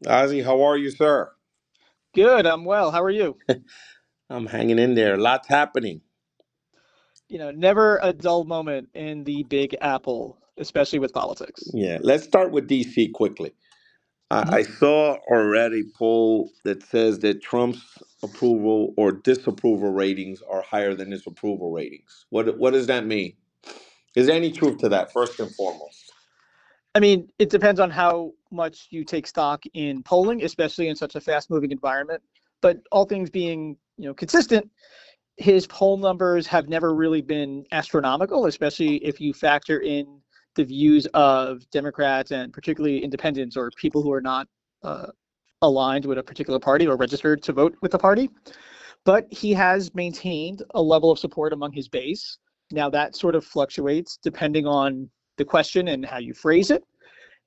Ozzy, how are you, sir? Good, I'm well. How are you? I'm hanging in there. Lots happening. Never a dull moment in the Big Apple, especially with politics. Yeah, let's start with DC quickly. Mhm. I saw already poll that says that Trump's approval or disapproval ratings are higher than his approval ratings. What does that mean? Is there any truth to that? First and foremost. I mean, it depends on how much you take stock in polling, especially in such a fast-moving environment. But all things being, consistent, his poll numbers have never really been astronomical, especially if you factor in the views of Democrats and particularly independents or people who are not uh, aligned with a particular party or registered to vote with the party. But he has maintained a level of support among his base. Now that sort of fluctuates depending on the question and how you phrase it.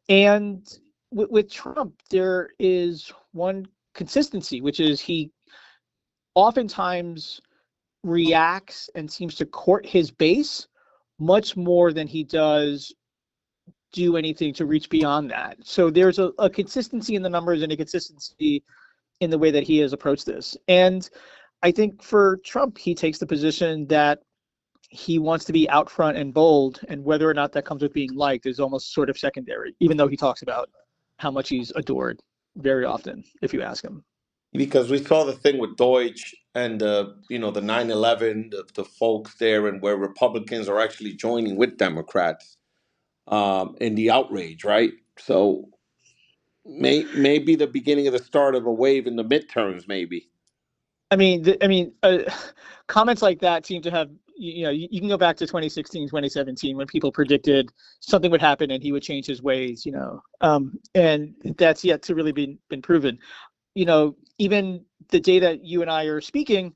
And with Trump, there is one consistency, which is he oftentimes reacts and seems to court his base much more than he does do anything to reach beyond that. So there's a consistency in the numbers and a consistency in the way that he has approached this. And I think for Trump, he takes the position that he wants to be out front and bold, and whether or not that comes with being liked is almost sort of secondary, even though he talks about how much he's adored very often, if you ask him. Because we saw the thing with Deutsch and the 9/11, the folks there, and where Republicans are actually joining with Democrats in the outrage, right? So maybe the beginning of the start of a wave in the midterms, maybe. Comments like that seem to have, you can go back to 2016, 2017 when people predicted something would happen and he would change his ways, and that's yet to really been proven. Even the day that you and I are speaking,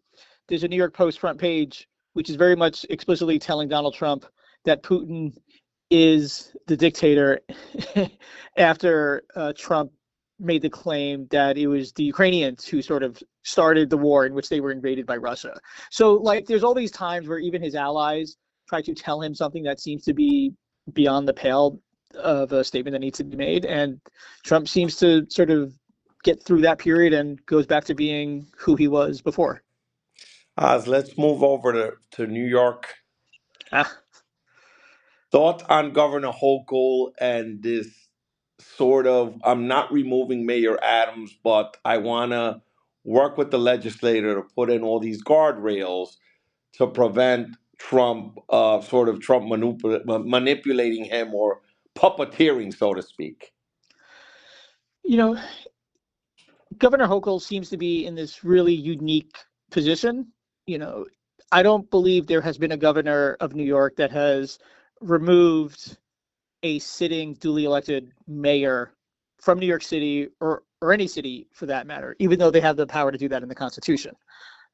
there's a New York Post front page, which is very much explicitly telling Donald Trump that Putin is the dictator after Trump made the claim that it was the Ukrainians who sort of started the war in which they were invaded by Russia. So, like, there's all these times where even his allies try to tell him something that seems to be beyond the pale of a statement that needs to be made. And Trump seems to sort of get through that period and goes back to being who he was before. Let's move over to New York. Ah, Thoughts on Governor Hochul and this sort of, I'm not removing Mayor Adams, but I want to work with the legislator to put in all these guardrails to prevent Trump manipulating him or puppeteering, so to speak. you know, Governor Hochul seems to be in this really unique position. You know, I don't believe there has been a governor of New York that has removed a sitting duly elected mayor from New York City or any city for that matter, even though they have the power to do that in the Constitution.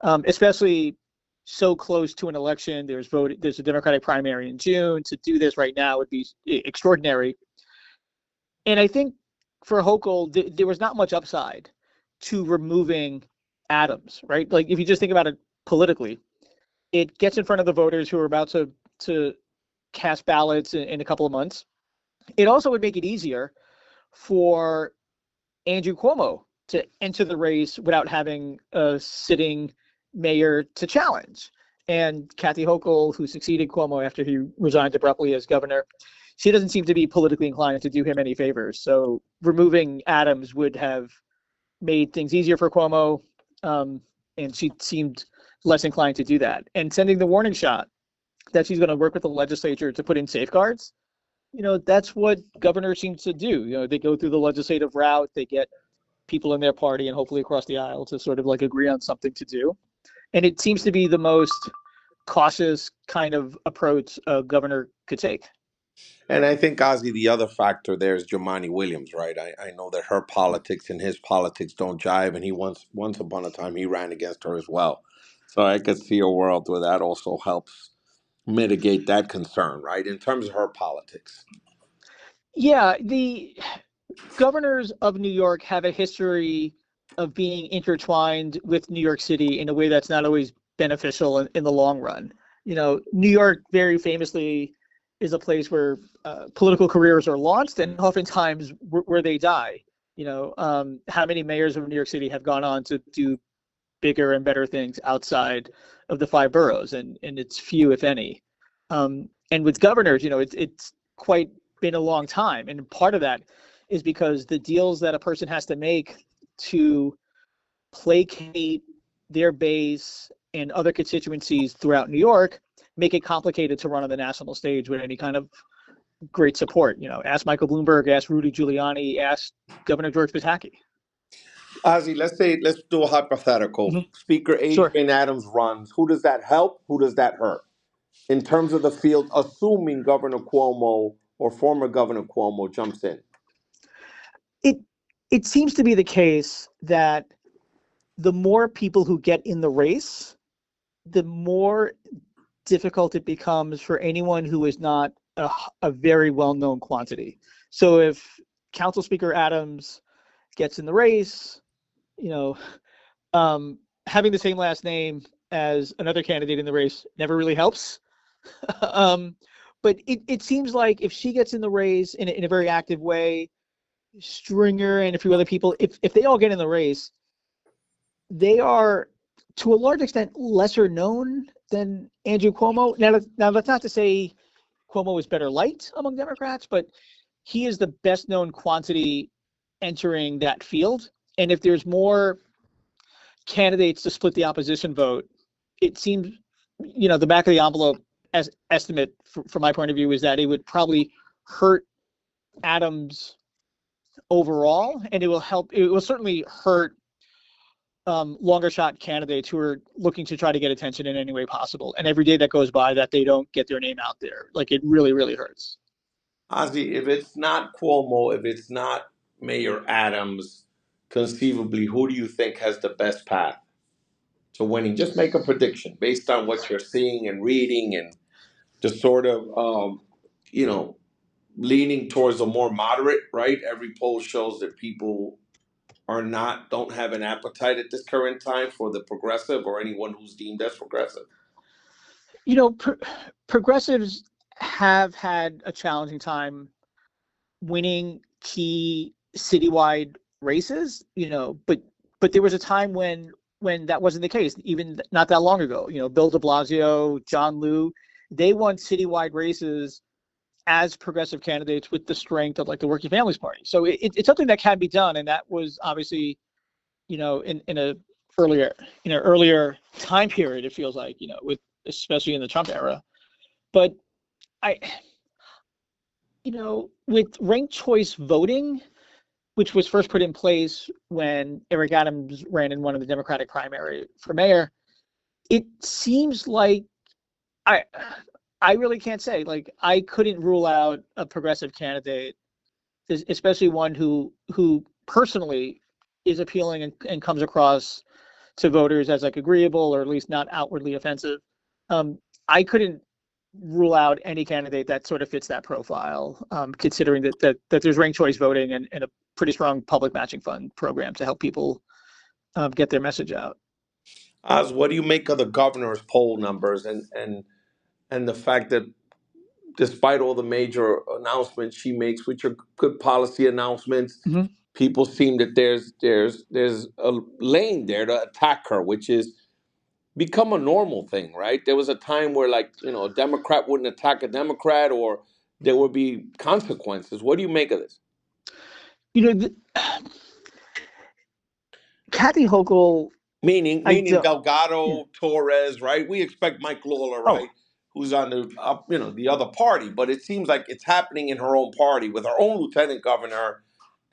Especially so close to an election. There's a Democratic primary in June. To do this right now would be extraordinary. And I think for Hochul, there was not much upside to removing Adams, right? Like if you just think about it politically, it gets in front of the voters who are about to cast ballots in a couple of months. It also would make it easier for Andrew Cuomo to enter the race without having a sitting mayor to challenge. And Kathy Hochul, who succeeded Cuomo after he resigned abruptly as governor, she doesn't seem to be politically inclined to do him any favors. So removing Adams would have made things easier for Cuomo, um, and she seemed less inclined to do that. And sending the warning shot that she's going to work with the legislature to put in safeguards, that's what governors seem to do. They go through the legislative route, they get people in their party and hopefully across the aisle to sort of like agree on something to do. And it seems to be the most cautious kind of approach a governor could take. And I think, Ozzy, the other factor there is Jumaane Williams, right? I know that her politics and his politics don't jive, and he once upon a time he ran against her as well. So I could see a world where that also helps mitigate that concern, right? In terms of her politics. Yeah, the governors of New York have a history of being intertwined with New York City in a way that's not always beneficial in the long run. New York very famously is a place where political careers are launched and oftentimes where they die. How many mayors of New York City have gone on to do bigger and better things outside of the five boroughs, and it's few, if any. And with governors, it's quite been a long time, and part of that is because the deals that a person has to make to placate their base and other constituencies throughout New York make it complicated to run on the national stage with any kind of great support. Ask Michael Bloomberg, ask Rudy Giuliani, ask Governor George Pataki. Ozzy, let's do a hypothetical. Mm-hmm. Speaker Sure. Adrian Adams runs. Who does that help? Who does that hurt? In terms of the field, assuming Governor Cuomo or former Governor Cuomo jumps in. It seems to be the case that the more people who get in the race, the more difficult it becomes for anyone who is not a very well-known quantity. So if Council Speaker Adams gets in the race, having the same last name as another candidate in the race never really helps. But it seems like if she gets in the race in a very active way, Stringer and a few other people, if they all get in the race, they are to a large extent lesser known than Andrew Cuomo. Now that's not to say Cuomo is better liked among Democrats, but he is the best known quantity entering that field. And if there's more candidates to split the opposition vote, it seems, the back of the envelope as estimate from my point of view is that it would probably hurt Adams overall, and it will certainly hurt longer shot candidates who are looking to try to get attention in any way possible. And every day that goes by that they don't get their name out there, like, it really, really hurts. Ozzy, if it's not Cuomo, if it's not Mayor Adams, conceivably, who do you think has the best path to winning? Just make a prediction based on what you're seeing and reading, and just sort of, leaning towards a more moderate, right? Every poll shows that people don't have an appetite at this current time for the progressive or anyone who's deemed as progressive. Progressives have had a challenging time winning key citywide races, but there was a time when that wasn't the case, even not that long ago. Bill de Blasio, John Liu, they won citywide races as progressive candidates with the strength of, like, the Working Families Party. So it's something that can be done, and that was obviously, in an earlier time period, it feels like, with especially in the Trump era. But with ranked choice voting, which was first put in place when Eric Adams ran in one of the Democratic primary for mayor, it seems like I really can't say. Like, I couldn't rule out a progressive candidate, especially one who personally is appealing and comes across to voters as, like, agreeable or at least not outwardly offensive. I couldn't rule out any candidate that sort of fits that profile, considering that there's ranked choice voting and a pretty strong public matching fund program to help people get their message out. Oz, what do you make of the governor's poll numbers and the fact that despite all the major announcements she makes, which are good policy announcements, Mm-hmm. people seem that there's a lane there to attack her, which is become a normal thing, right? There was a time where, like, a Democrat wouldn't attack a Democrat, or there would be consequences. What do you make of this? Kathy Hochul, Meaning Delgado, yeah. Torres, right? We expect Mike Lawler, right, who's on the other party, but it seems like it's happening in her own party with her own lieutenant governor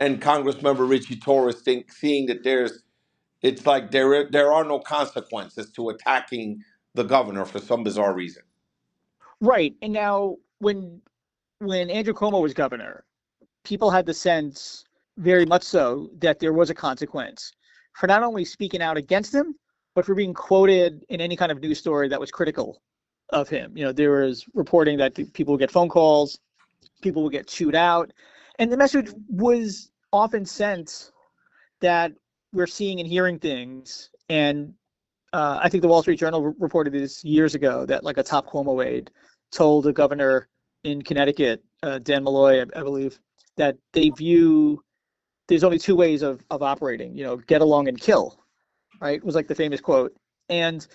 and Congressmember Richie Torres, seeing that it's like there are no consequences to attacking the governor for some bizarre reason. Right. And now when Andrew Cuomo was governor, people had the sense, very much so, that there was a consequence for not only speaking out against him, but for being quoted in any kind of news story that was critical of him. There was reporting that people would get phone calls, people would get chewed out, and the message was often sent that we're seeing and hearing things. And I think the Wall Street Journal reported this years ago, that, like, a top Cuomo aide told the governor in Connecticut, Dan Malloy, I believe, that they view there's only two ways of operating, get along and kill, right? Was like the famous quote. And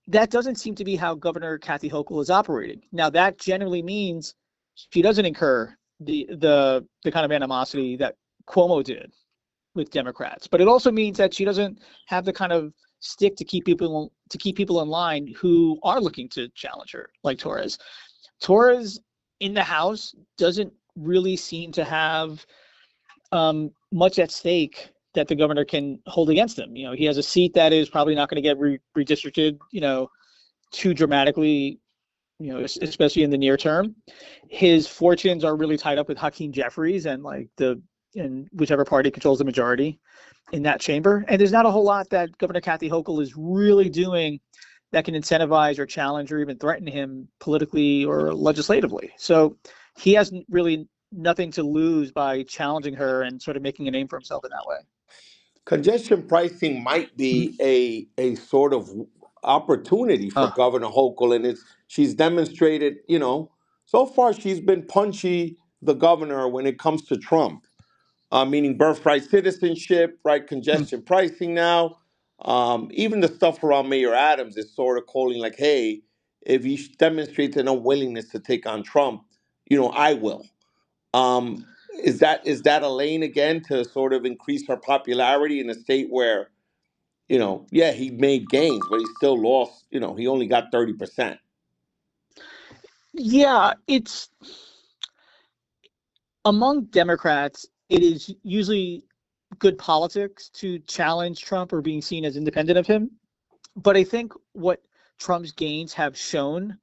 that doesn't seem to be how Governor Kathy Hochul is operating. Now, that generally means she doesn't incur the kind of animosity that Cuomo did with Democrats, but it also means that she doesn't have the kind of stick to keep people in line who are looking to challenge her, like Torres. Torres in the House doesn't really seem to have much at stake that the governor can hold against him. He has a seat that is probably not going to get redistricted, too dramatically, especially in the near term. His fortunes are really tied up with Hakeem Jeffries and whichever party controls the majority in that chamber. And there's not a whole lot that Governor Kathy Hochul is really doing that can incentivize or challenge or even threaten him politically or legislatively. So he has really nothing to lose by challenging her and sort of making a name for himself in that way. Congestion pricing might be a sort of opportunity for Oh. Governor Hochul, and she's demonstrated, so far she's been punchy, the governor, when it comes to Trump, meaning birthright citizenship, right? Congestion pricing now. Even the stuff around Mayor Adams is sort of calling like, hey, if he demonstrates an unwillingness to take on Trump, I will. Um, is that a lane again to sort of increase her popularity in a state where, yeah, he made gains, but he still lost, he only got 30%. Yeah, it's among Democrats, it is usually good politics to challenge Trump or being seen as independent of him. But I think what Trump's gains have shown,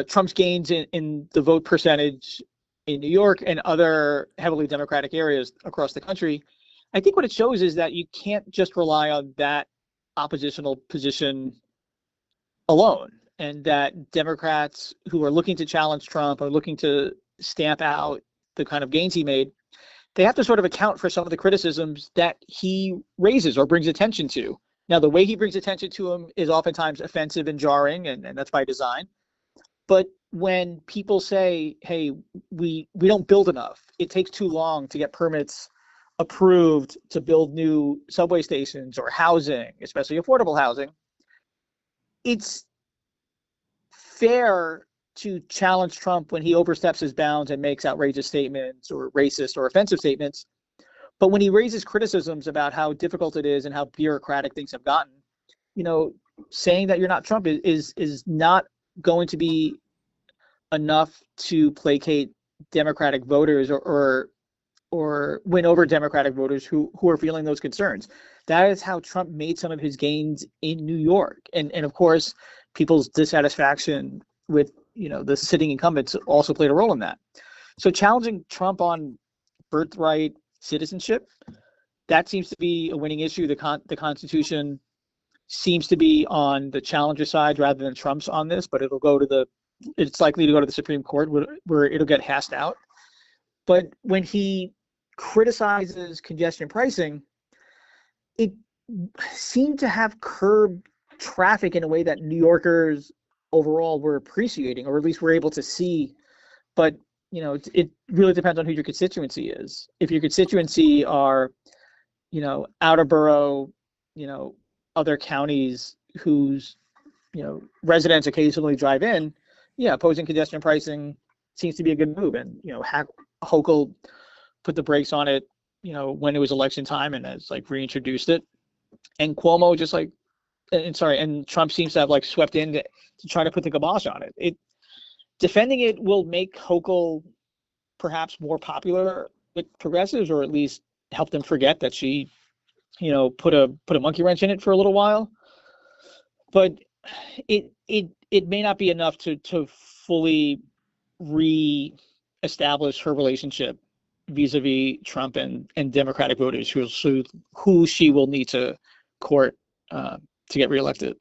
Trump's gains in the vote percentage in New York and other heavily Democratic areas across the country, I think what it shows is that you can't just rely on that oppositional position alone, and that Democrats who are looking to challenge Trump are looking to stamp out the kind of gains he made. They have to sort of account for some of the criticisms that he raises or brings attention to. Now, the way he brings attention to them is oftentimes offensive and jarring, and that's by design. But when people say, hey, we don't build enough, it takes too long to get permits approved to build new subway stations or housing, especially affordable housing, it's fair to challenge Trump when he oversteps his bounds and makes outrageous statements or racist or offensive statements. But when he raises criticisms about how difficult it is and how bureaucratic things have gotten, saying that you're not Trump is not going to be enough to placate Democratic voters or win over Democratic voters who are feeling those concerns. That is how Trump made some of his gains in New York. And of course, people's dissatisfaction with, the sitting incumbents also played a role in that. So challenging Trump on birthright citizenship, that seems to be a winning issue. The Constitution seems to be on the challenger side rather than Trump's on this, but it's likely to go to the Supreme Court where it'll get hashed out. But when he criticizes congestion pricing, it seemed to have curbed traffic in a way that New Yorkers overall were appreciating, or at least were able to see. But it really depends on who your constituency is. If your constituency are, outer borough, other counties whose, residents occasionally drive in, yeah, opposing congestion pricing seems to be a good move. And Hochul put the brakes on it, when it was election time and has reintroduced it. And Cuomo and Trump seems to have swept in to try to put the kibosh on it. Defending it will make Hochul perhaps more popular with progressives, or at least help them forget that she, put a monkey wrench in it for a little while. But it may not be enough to fully re-establish her relationship vis-a-vis Trump and Democratic voters who she will need to court to get reelected.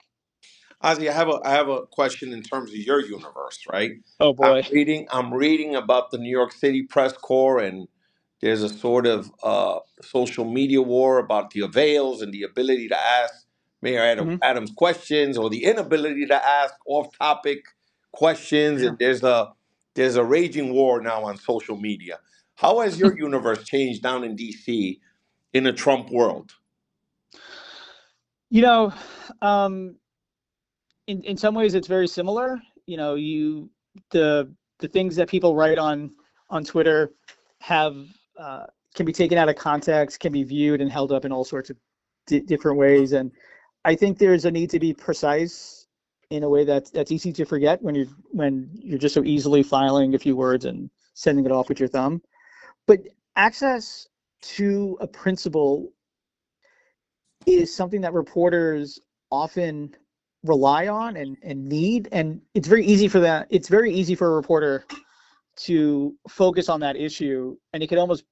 Ozzy, I have a question in terms of your universe, right? Oh boy. I'm reading about the New York City press corps, and there's a sort of social media war about the avails and the ability to ask Mayor Mm-hmm. Adams questions, or the inability to ask off-topic questions, Yeah. and there's a raging war now on social media. How has your universe changed down in D.C. in a Trump world? You know, in some ways it's very similar. You know, the things that people write on Twitter have can be taken out of context, can be viewed and held up in all sorts of different ways. And I think there's a need to be precise in a way that's easy to forget when you're just so easily filing a few words and sending it off with your thumb. But access to a principle is something that reporters often rely on and need, and it's very easy for a reporter to focus on that issue, and it could almost,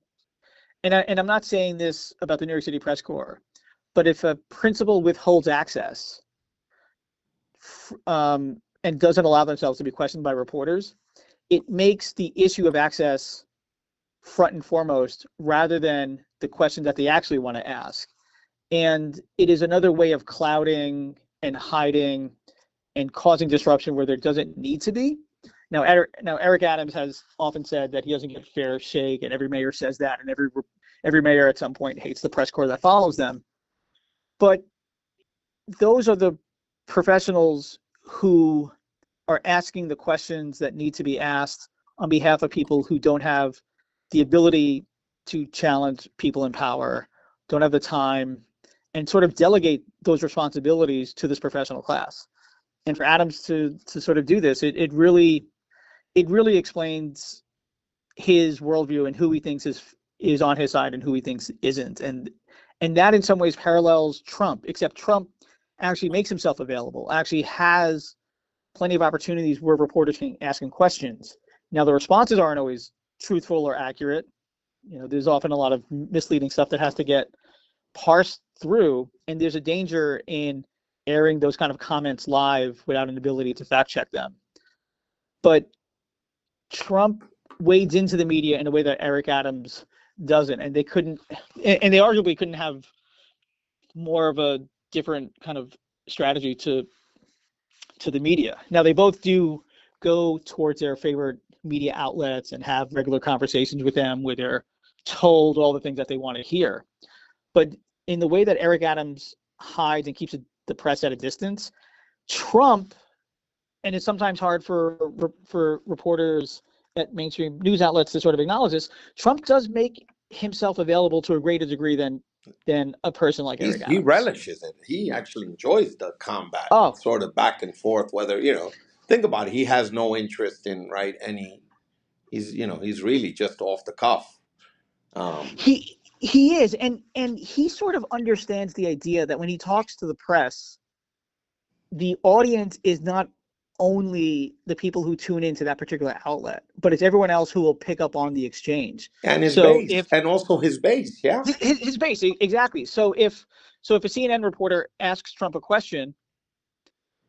and I'm not saying this about the New York City Press Corps, but if a principal withholds access and doesn't allow themselves to be questioned by reporters, it makes the issue of access front and foremost rather than the question that they actually want to ask. And it is another way of clouding and hiding and causing disruption where there doesn't need to be. Now, Eric Adams has often said that he doesn't get a fair shake, and every mayor says that, and every mayor at some point hates the press corps that follows them. But those are the professionals who are asking the questions that need to be asked on behalf of people who don't have the ability to challenge people in power, don't have the time, and sort of delegate those responsibilities to this professional class. And for Adams to sort of do this, it really explains his worldview and who he thinks is on his side and who he thinks isn't. And that in some ways parallels Trump, except Trump actually makes himself available, actually has plenty of opportunities where reporters can ask him questions. Now, the responses aren't always truthful or accurate. You know, there's often a lot of misleading stuff that has to get parsed through, and there's a danger in airing those kind of comments live without an ability to fact check them. But Trump wades into the media in a way that Eric Adams doesn't, and they arguably couldn't have more of a different kind of strategy to the media. Now, they both do go towards their favorite media outlets and have regular conversations with them where they're told all the things that they want to hear. But in the way that Eric Adams hides and keeps the press at a distance, Trump, and it's sometimes hard for reporters at mainstream news outlets to sort of acknowledge this, Trump does make himself available to a greater degree than a person like Eric Adams. He relishes it. He actually enjoys the combat, sort of back and forth. Whether think about it, he has no interest in he's really just off the cuff. He is, and he sort of understands the idea that when he talks to the press, the audience is not only the people who tune into that particular outlet, but it's everyone else who will pick up on the exchange. And his base, and also his base, his base, exactly. So if a CNN reporter asks Trump a question,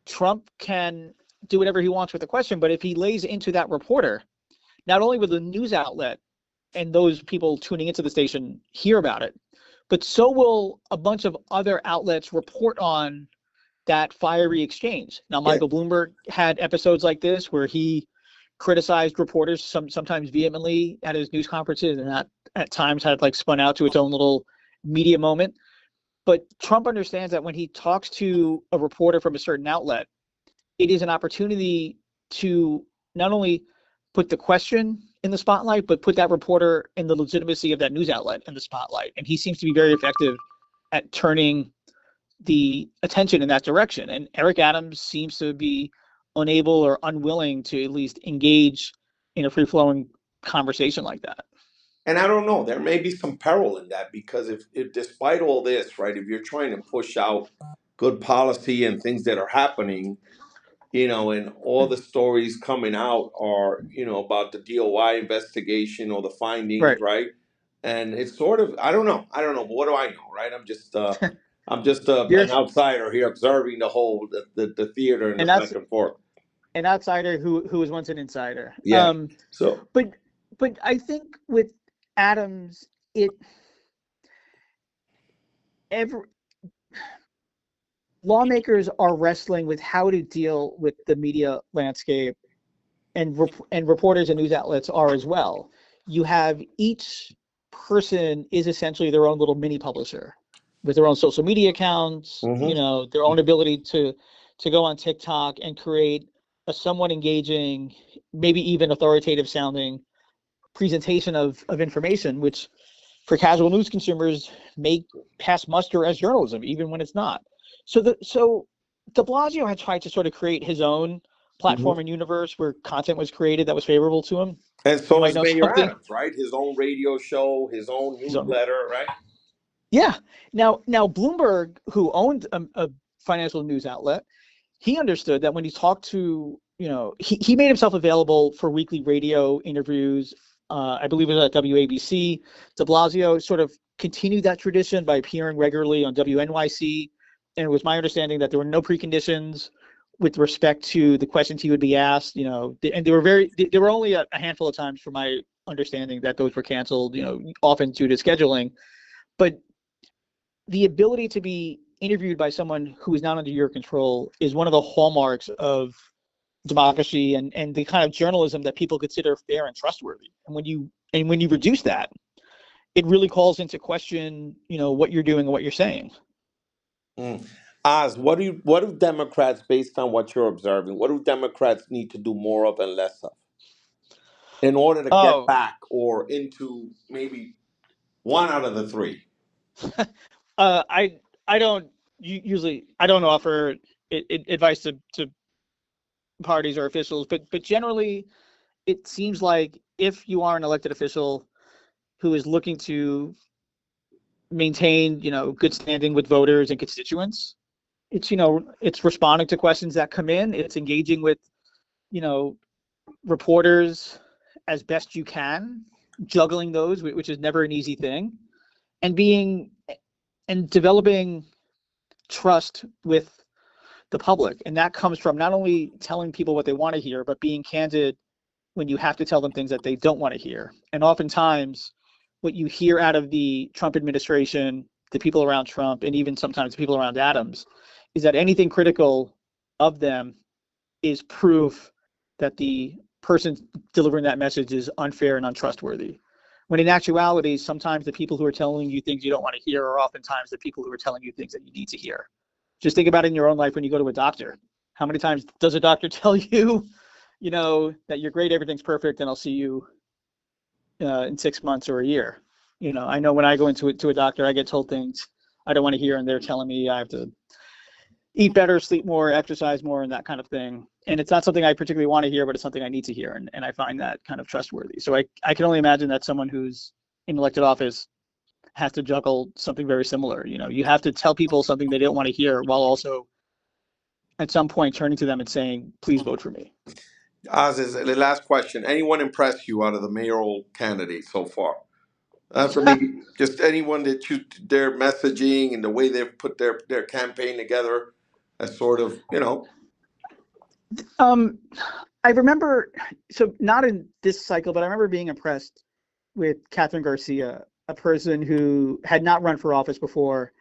Trump can do whatever he wants with the question, but if he lays into that reporter, not only will the news outlet and those people tuning into the station hear about it, but so will a bunch of other outlets report on that fiery exchange. Now, Michael Bloomberg had episodes like this where he criticized reporters sometimes vehemently at his news conferences, and that at times had spun out to its own little media moment. But Trump understands that when he talks to a reporter from a certain outlet, it is an opportunity to not only put the question in the spotlight, but put that reporter and the legitimacy of that news outlet in the spotlight. And he seems to be very effective at turning the attention in that direction. And Eric Adams seems to be unable or unwilling to at least engage in a free-flowing conversation like that. And I don't know, there may be some peril in that, because if despite all this, right, if you're trying to push out good policy and things that are happening, and all the stories coming out are, about the DOI investigation or the findings, right? And it's sort of, I don't know, but what do I know, right? I'm just an outsider here observing the whole the theater and the back and forth. An outsider who was once an insider. Yeah. But I think with Adams, lawmakers are wrestling with how to deal with the media landscape, and reporters and news outlets are as well. You have each person is essentially their own little mini publisher with their own social media accounts, Mm-hmm. their own ability to go on TikTok and create a somewhat engaging, maybe even authoritative sounding presentation of information, which for casual news consumers may pass muster as journalism, even when it's not. So de Blasio had tried to sort of create his own platform Mm-hmm. and universe where content was created that was favorable to him. And You so might is know Mayor something. Adams, right? His own radio show, his own His own. newsletter, right? Yeah. Now Bloomberg, who owned a financial news outlet, he understood that when he talked to, he made himself available for weekly radio interviews. I believe it was at WABC. De Blasio sort of continued that tradition by appearing regularly on WNYC. And it was my understanding that there were no preconditions with respect to the questions he would be asked, and there were only a handful of times, from my understanding, that those were canceled, often due to scheduling. But the ability to be interviewed by someone who is not under your control is one of the hallmarks of democracy and the kind of journalism that people consider fair and trustworthy. And when you reduce that, it really calls into question, what you're doing and what you're saying. Mm. Oz, what do Democrats, based on what you're observing, what do Democrats need to do more of and less of in order to get Oh, back or into maybe one out of the three? I don't usually I don't offer advice to parties or officials, but generally it seems like if you are an elected official who is looking to maintain, good standing with voters and constituents, it's responding to questions that come in, it's engaging with, you know, reporters as best you can, juggling those, which is never an easy thing, and being and developing trust with the public. And that comes from not only telling people what they want to hear, but being candid when you have to tell them things that they don't want to hear. And oftentimes, what you hear out of the Trump administration, the people around Trump, and even sometimes the people around Adams, is that anything critical of them is proof that the person delivering that message is unfair and untrustworthy. When in actuality, sometimes the people who are telling you things you don't want to hear are oftentimes the people who are telling you things that you need to hear. Just think about it in your own life when you go to a doctor. How many times does a doctor tell you, that you're great, everything's perfect, and I'll see you in 6 months or a year? I know when I go into to a doctor, I get told things I don't want to hear, and they're telling me I have to eat better, sleep more, exercise more, and that kind of thing. And it's not something I particularly want to hear, but it's something I need to hear, and I find that kind of trustworthy. So I can only imagine that someone who's in elected office has to juggle something very similar. You have to tell people something they don't want to hear while also at some point turning to them and saying, please vote for me. Oz, is the last question. Anyone impress you out of the mayoral candidates so far? For me, just anyone that their messaging and the way they've put their campaign together as sort of, um, I remember, so not in this cycle, but I remember being impressed with Catherine Garcia, a person who had not run for office before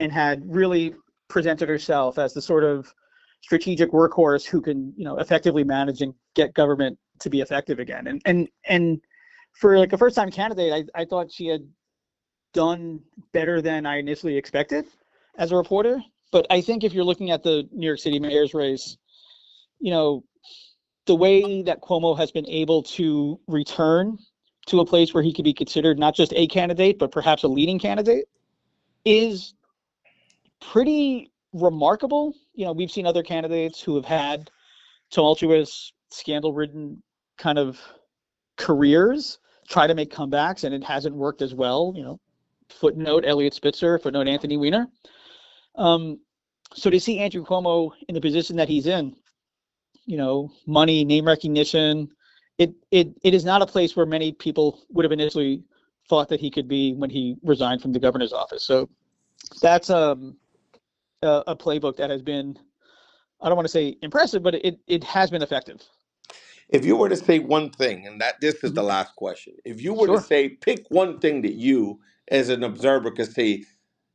and had really presented herself as the sort of strategic workhorse who can, effectively manage and get government to be effective again. And for like a first time candidate, I thought she had done better than I initially expected as a reporter. But I think if you're looking at the New York City mayor's race, you know, the way that Cuomo has been able to return to a place where he could be considered not just a candidate, but perhaps a leading candidate is pretty remarkable. We've seen other candidates who have had tumultuous, scandal-ridden kind of careers try to make comebacks, and it hasn't worked as well. Footnote Elliot Spitzer, footnote Anthony Weiner. So to see Andrew Cuomo in the position that he's in, money, name recognition, it is not a place where many people would have initially thought that he could be when he resigned from the governor's office. So that's a playbook that has been, I don't want to say impressive, but it has been effective. if you were to say one thing, and that this is the Mm-hmm. last question, if you were to Sure. say, pick one thing that you, as an observer, could say,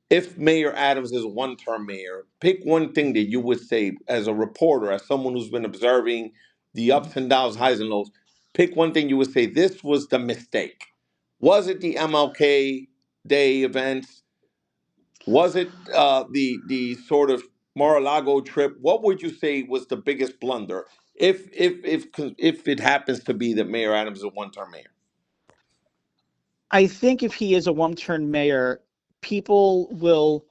if Mayor Adams is a one-term mayor, pick one thing that you would say as a reporter, as someone who's been observing the Mm-hmm. ups and downs, highs and lows. Pick one thing you would say, this was the mistake. Was it the MLK Day events? Was it the sort of Mar-a-Lago trip? What would you say was the biggest blunder, if it happens to be that Mayor Adams is a one-term mayor? I think if he is a one-term mayor, people will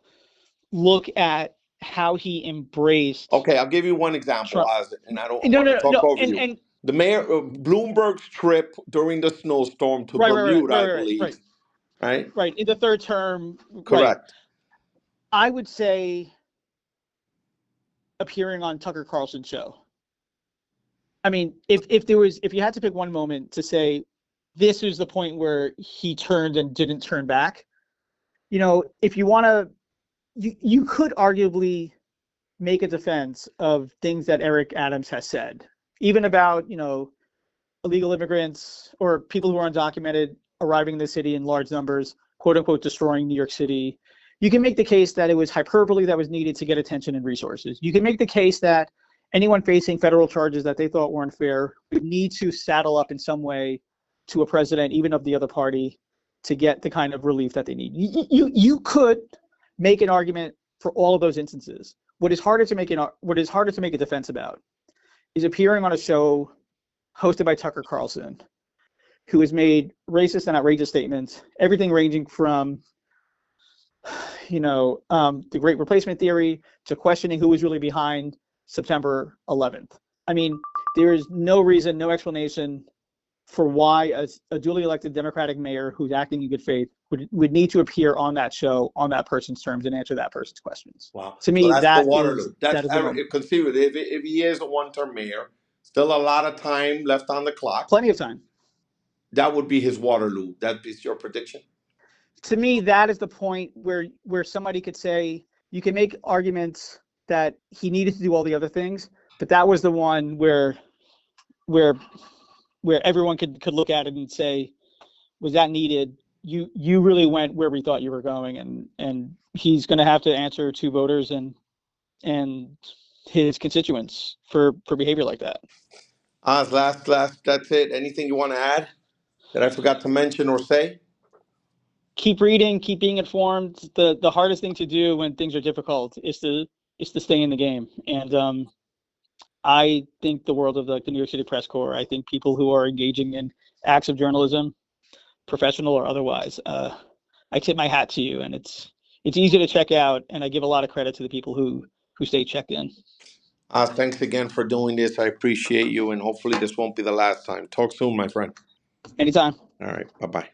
look at how he embraced Okay, I'll give you one example, Trump. Oz, and I don't No, want to no, talk no, over and you. The mayor, Bloomberg's trip during the snowstorm to right, right, right, Bermuda, right, I right, believe, right, right? right. In the third term, right. Correct. I would say appearing on Tucker Carlson's show. I mean, if you had to pick one moment to say this is the point where he turned and didn't turn back, if you want to, you could arguably make a defense of things that Eric Adams has said, even about illegal immigrants or people who are undocumented arriving in the city in large numbers, quote unquote, destroying New York City. You can make the case that it was hyperbole that was needed to get attention and resources. You can make the case that anyone facing federal charges that they thought were unfair would need to saddle up in some way to a president, even of the other party, to get the kind of relief that they need. You could make an argument for all of those instances. What is harder to make a defense about is appearing on a show hosted by Tucker Carlson, who has made racist and outrageous statements, everything ranging from the Great Replacement Theory to questioning who was really behind September 11th. I mean, there is no reason, no explanation for why a duly elected Democratic mayor who's acting in good faith would need to appear on that show on that person's terms and answer that person's questions. Wow. To So me, that's the that Waterloo. That's is the moment. conceivable. If he is a one-term mayor, still a lot of time left on the clock. Plenty of time. That would be his Waterloo. That is your prediction? To me, that is the point where somebody could say, you can make arguments that he needed to do all the other things, but that was the one where everyone could look at it and say, was that needed? You really went where we thought you were going, and he's going to have to answer to voters and his constituents for behavior like that. Last, that's it. Anything you want to add that I forgot to mention or say? Keep reading, keep being informed. The hardest thing to do when things are difficult is to stay in the game. And I think the world of the New York City Press Corps. I think people who are engaging in acts of journalism, professional or otherwise, I tip my hat to you. And it's easy to check out, and I give a lot of credit to the people who stay checked in. Thanks again for doing this. I appreciate you, and hopefully this won't be the last time. Talk soon, my friend. Anytime. All right. Bye-bye.